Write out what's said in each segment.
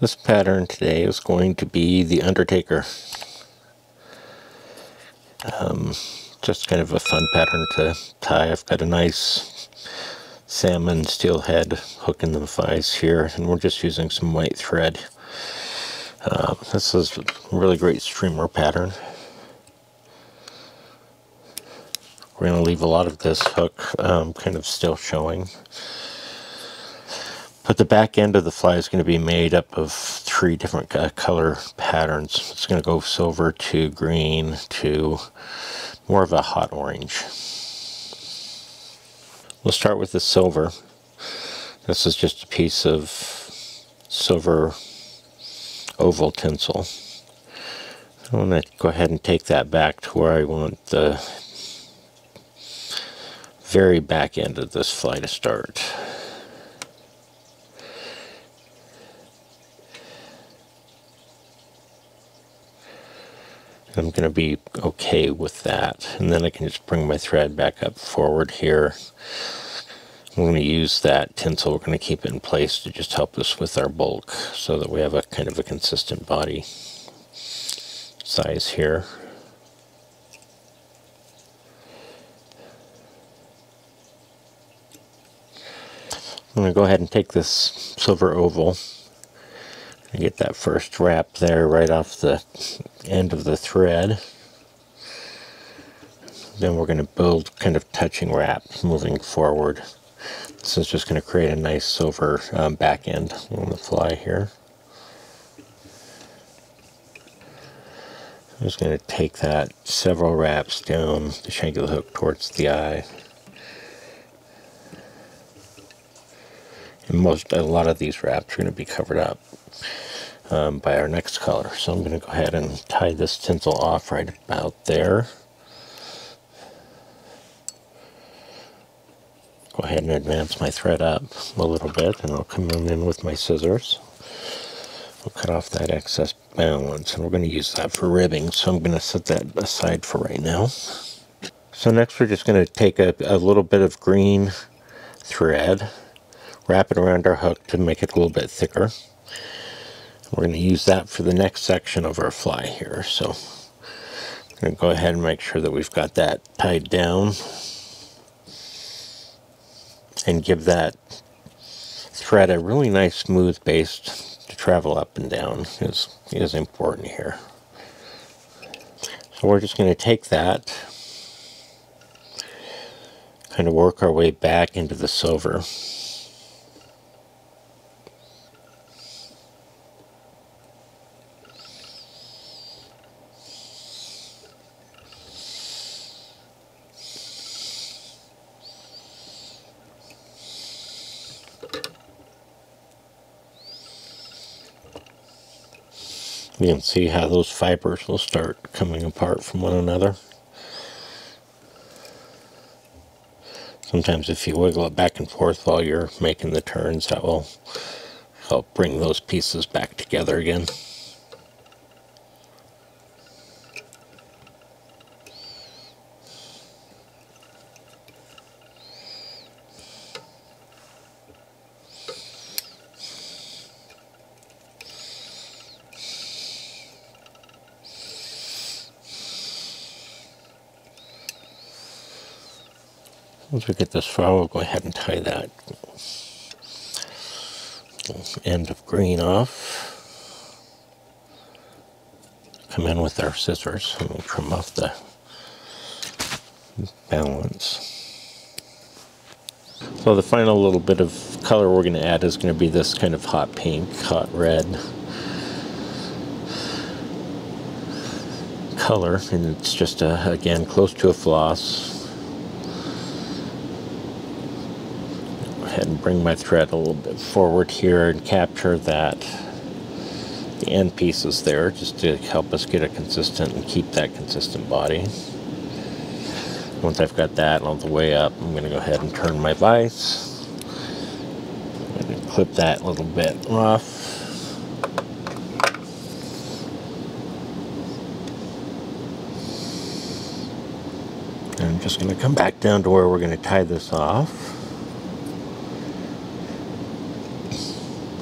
This pattern today is going to be the Undertaker. Just kind of a fun pattern to tie. I've got a nice salmon steelhead hook in the vise here, and we're just using some white thread. This is a really great streamer pattern. We're going to leave a lot of this hook kind of still showing. But the back end of the fly is going to be made up of 3 different color patterns. It's going to go silver to green to more of a hot orange. We'll start with the silver. This is just a piece of silver oval tinsel. I want to go ahead and take that back to where I want the very back end of this fly to start. I'm going to be okay with that, and then I can just bring my thread back up forward here. I'm going to use that tinsel. We're going to keep it in place to just help us with our bulk so that we have a kind of a consistent body size here. I'm going to go ahead and take this silver oval and get that first wrap there right off the end of the thread. Then we're going to build kind of touching wraps moving forward. This is just going to create a nice silver back end on the fly here. I'm just going to take that several wraps down the shank of the hook towards the eye. And a lot of these wraps are going to be covered up by our next color. So I'm going to go ahead and tie this tinsel off right about there. Go ahead and advance my thread up a little bit, and I'll come in with my scissors. We'll cut off that excess balance, and we're going to use that for ribbing, so I'm going to set that aside for right now. So next we're just going to take a little bit of green thread, wrap it around our hook to make it a little bit thicker. We're going to use that for the next section of our fly here. So I'm going to go ahead and make sure that we've got that tied down and give that thread a really nice smooth base to travel up and down is important here. So we're just going to take that, kind of work our way back into the silver. You can see how those fibers will start coming apart from one another. Sometimes if you wiggle it back and forth while you're making the turns, that will help bring those pieces back together again. Once we get this far, we'll go ahead and tie that end of green off. Come in with our scissors and we'll trim off the balance. So the final little bit of color we're going to add is going to be this kind of hot pink, hot red color, and it's just again close to a floss. Ahead and bring my thread a little bit forward here and capture the end pieces there, just to help us get a consistent and keep that consistent body. Once I've got that all the way up, I'm going to go ahead and turn my vise. I'm going to clip that little bit off. And I'm just going to come back down to where we're going to tie this off.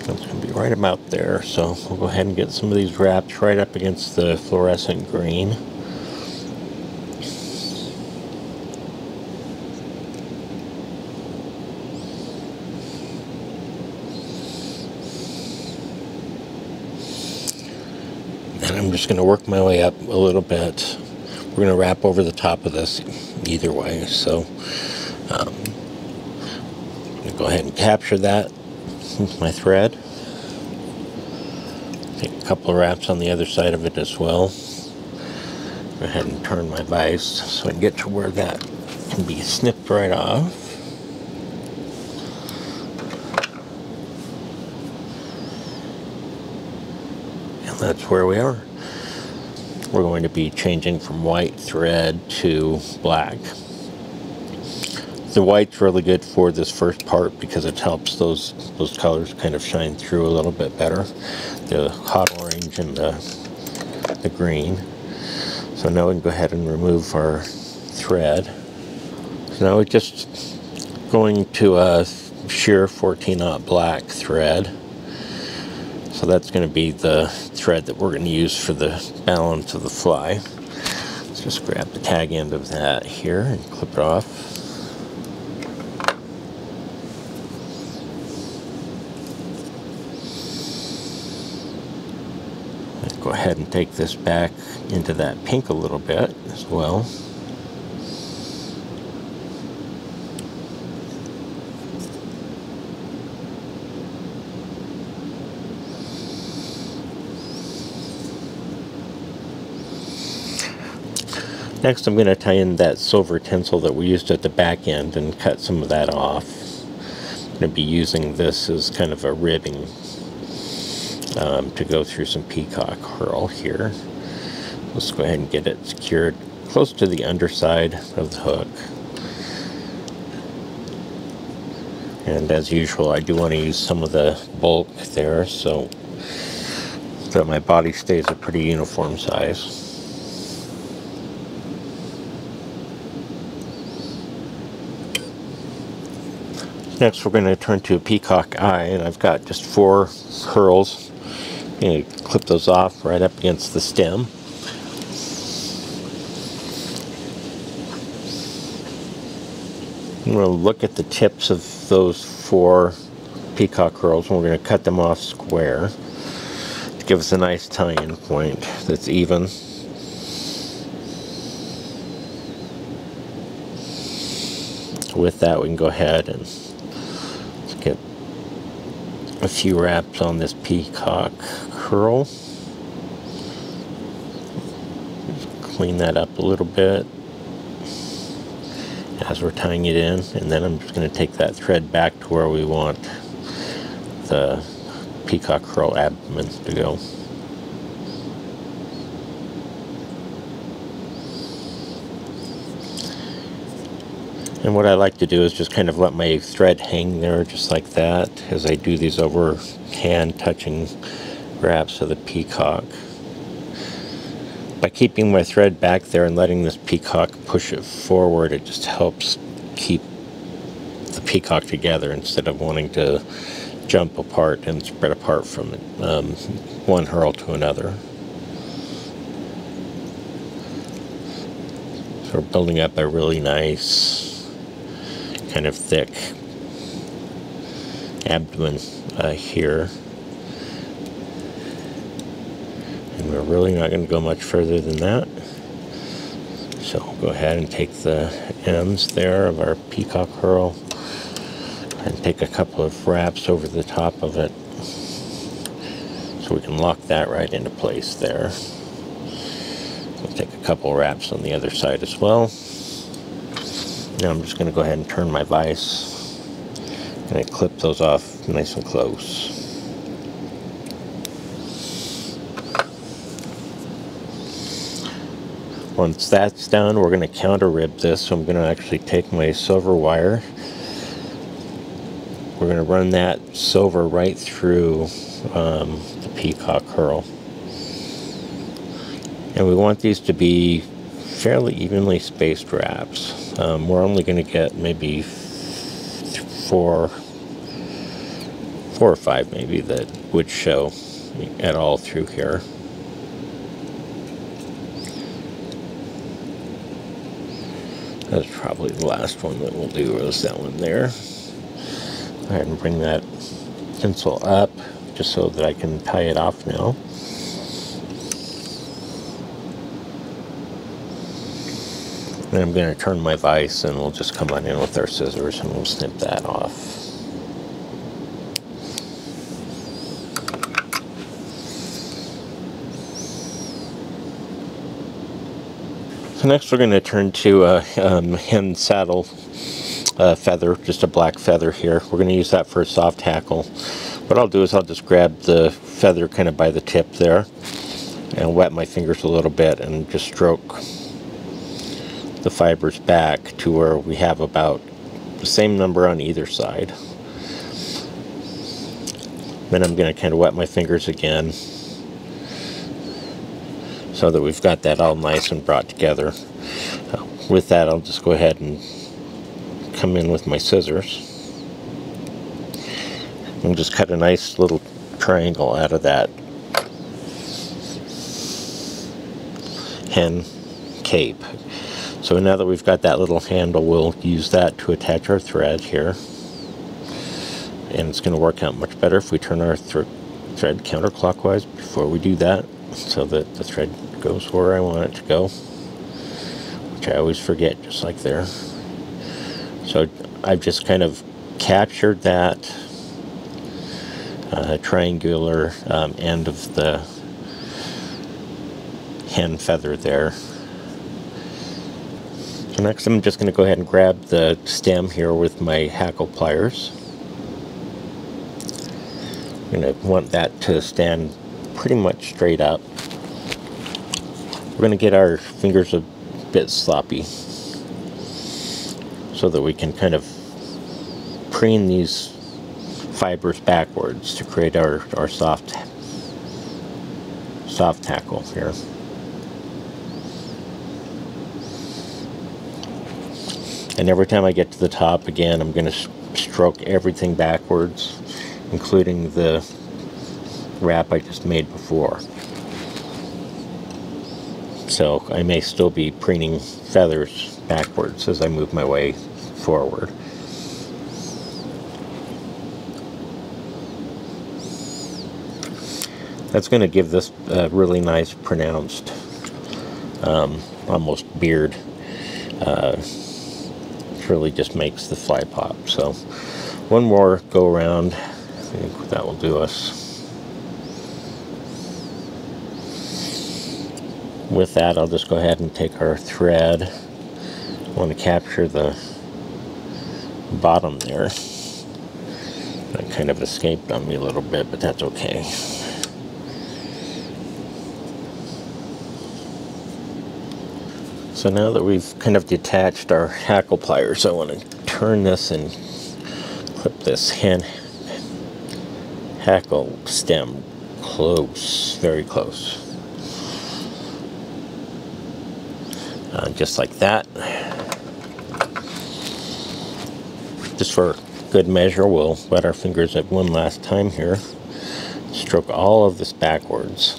That's going to be right about there. So we'll go ahead and get some of these wraps right up against the fluorescent green. And I'm just going to work my way up a little bit. We're going to wrap over the top of this either way. So I'm going to go ahead and capture that with my thread. Take a couple of wraps on the other side of it as well. Go ahead and turn my vise so I can get to where that can be snipped right off. And that's where we are. We're going to be changing from white thread to black. The white's really good for this first part because it helps those colors kind of shine through a little bit better. The hot orange and the green. So now we can go ahead and remove our thread. So now we're just going to shear 14-aught black thread. So that's going to be the thread that we're going to use for the balance of the fly. Let's just grab the tag end of that here and clip it off. Go ahead and take this back into that pink a little bit as well. Next I'm going to tie in that silver tinsel that we used at the back end and cut some of that off. I'm going to be using this as kind of a ribbing to go through some peacock herl here. Let's go ahead and get it secured close to the underside of the hook. And as usual, I do want to use some of the bulk there so that my body stays a pretty uniform size. Next we're going to turn to a peacock eye, and I've got just 4 herls. I'm going to clip those off right up against the stem. I'm going to look at the tips of those 4 peacock herls, and we're going to cut them off square to give us a nice tie-in point that's even. With that, we can go ahead and get a few wraps on this peacock herl. Just clean that up a little bit as we're tying it in, and then I'm just going to take that thread back to where we want the peacock herl abdomen to go. And what I like to do is just kind of let my thread hang there just like that as I do these overhand touching wraps of the peacock. By keeping my thread back there and letting this peacock push it forward, it just helps keep the peacock together instead of wanting to jump apart and spread apart from one herl to another. So we're building up a really nice kind of thick abdomen here, and we're really not going to go much further than that. So we'll go ahead and take the ends there of our peacock herl and take a couple of wraps over the top of it so we can lock that right into place there. We'll take a couple wraps on the other side as well. Now I'm just going to go ahead and turn my vise and I clip those off nice and close. Once that's done, we're going to counter rib this. So I'm going to actually take my silver wire. We're going to run that silver right through the peacock herl. And we want these to be fairly evenly spaced wraps. We're only going to get maybe 4 4 or 5 maybe, that would show at all through here. That's probably the last one that we'll do, is that one there. Go ahead and bring that tinsel up just so that I can tie it off now. Then I'm going to turn my vise and we'll just come on in with our scissors and we'll snip that off. So next we're going to turn to a hen saddle feather, just a black feather here. We're going to use that for a soft hackle. What I'll do is I'll just grab the feather kind of by the tip there and wet my fingers a little bit and just stroke the fibers back to where we have about the same number on either side. Then I'm going to kind of wet my fingers again so that we've got that all nice and brought together. With that, I'll just go ahead and come in with my scissors and just cut a nice little triangle out of that hen cape. So now that we've got that little handle, we'll use that to attach our thread here. And it's going to work out much better if we turn our thread counterclockwise before we do that, so that the thread goes where I want it to go, which I always forget, just like there. So I've just kind of captured that triangular end of the hen feather there. So next I'm just going to go ahead and grab the stem here with my hackle pliers. I'm going to want that to stand pretty much straight up. We're going to get our fingers a bit sloppy so that we can kind of preen these fibers backwards to create our soft hackle here. And every time I get to the top again, I'm going to stroke everything backwards, including the wrap I just made before. So I may still be preening feathers backwards as I move my way forward. That's going to give this a really nice pronounced almost beard. Really just makes the fly pop. So one more go around, I think that will do us. With that, I'll just go ahead and take our thread. I want to capture the bottom there. That kind of escaped on me a little bit, but that's okay. So now that we've kind of detached our hackle pliers, I want to turn this and clip this hackle stem close, very close. Just like that. Just for good measure, we'll wet our fingers at one last time here. Stroke all of this backwards.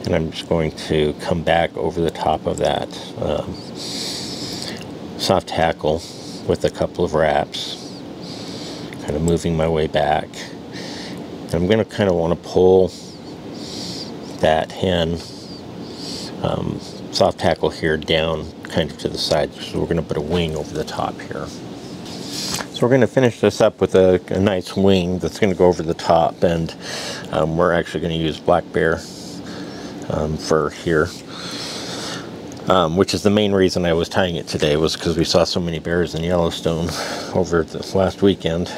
And I'm just going to come back over the top of that soft hackle with a couple of wraps, kind of moving my way back. And I'm going to kind of want to pull that hen soft hackle here down kind of to the side. So we're going to put a wing over the top here. So we're going to finish this up with a nice wing that's going to go over the top, and we're actually going to use black bear fur here, which is the main reason I was tying it today, was because we saw so many bears in Yellowstone over this last weekend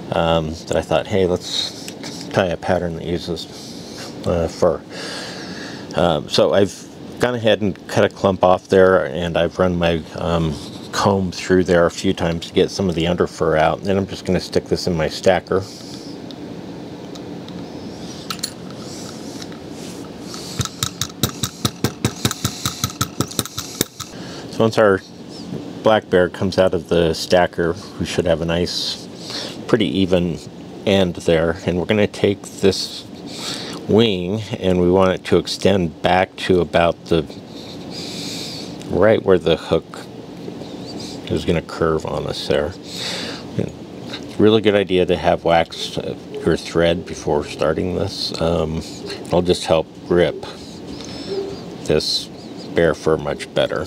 that I thought, hey, let's tie a pattern that uses fur. So I've gone ahead and cut a clump off there, and I've run my comb through there a few times to get some of the under fur out. And then I'm just going to stick this in my stacker. So once our black bear comes out of the stacker, we should have a nice pretty even end there, and we're going to take this wing and we want it to extend back to about the right where the hook is going to curve on us there. It's a really good idea to have waxed your thread before starting this. It'll just help grip this bear fur much better.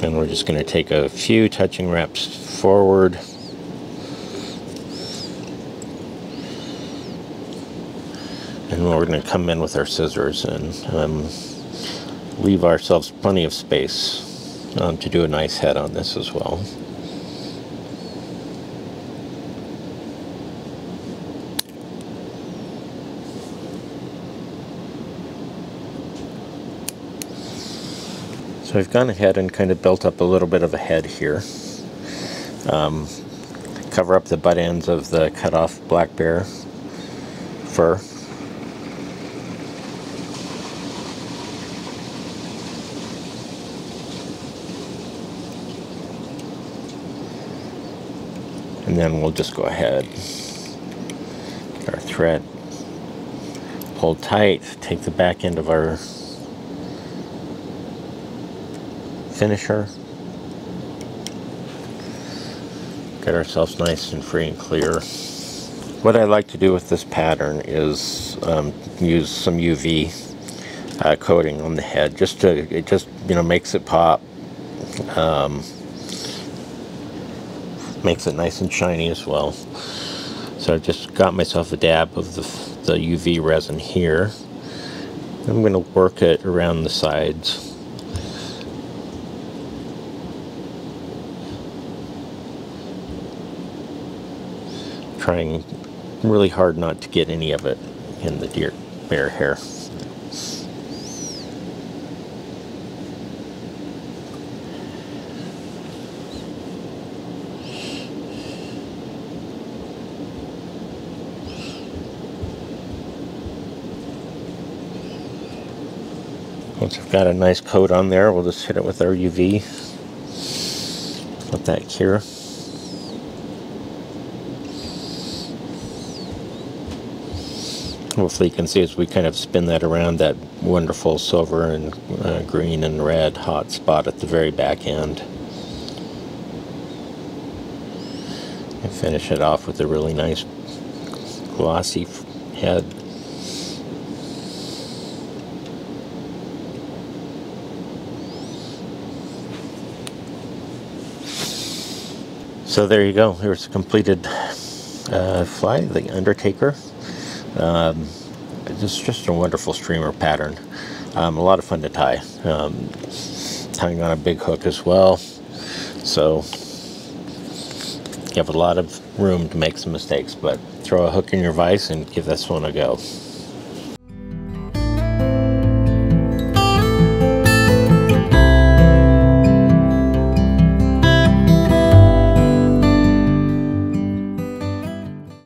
And we're just going to take a few touching reps forward. And we're going to come in with our scissors and leave ourselves plenty of space to do a nice head on this as well. So I've gone ahead and kind of built up a little bit of a head here. Cover up the butt ends of the cut off black bear fur. And then we'll just go ahead, get our thread pulled tight, take the back end of our finisher, get ourselves nice and free and clear. What I like to do with this pattern is use some UV coating on the head, it just makes it pop, makes it nice and shiny as well. So I just got myself a dab of the UV resin here. I'm going to work it around the sides. Trying really hard not to get any of it in the bear hair. Once I've got a nice coat on there, we'll just hit it with our UV. Let that cure. Hopefully you can see as we kind of spin that around, that wonderful silver and green and red hot spot at the very back end. And finish it off with a really nice glossy head. So there you go. Here's a completed fly, the Undertaker. It's just a wonderful streamer pattern. A lot of fun to tie. Tying on a big hook as well. So you have a lot of room to make some mistakes, but throw a hook in your vise and give this one a go.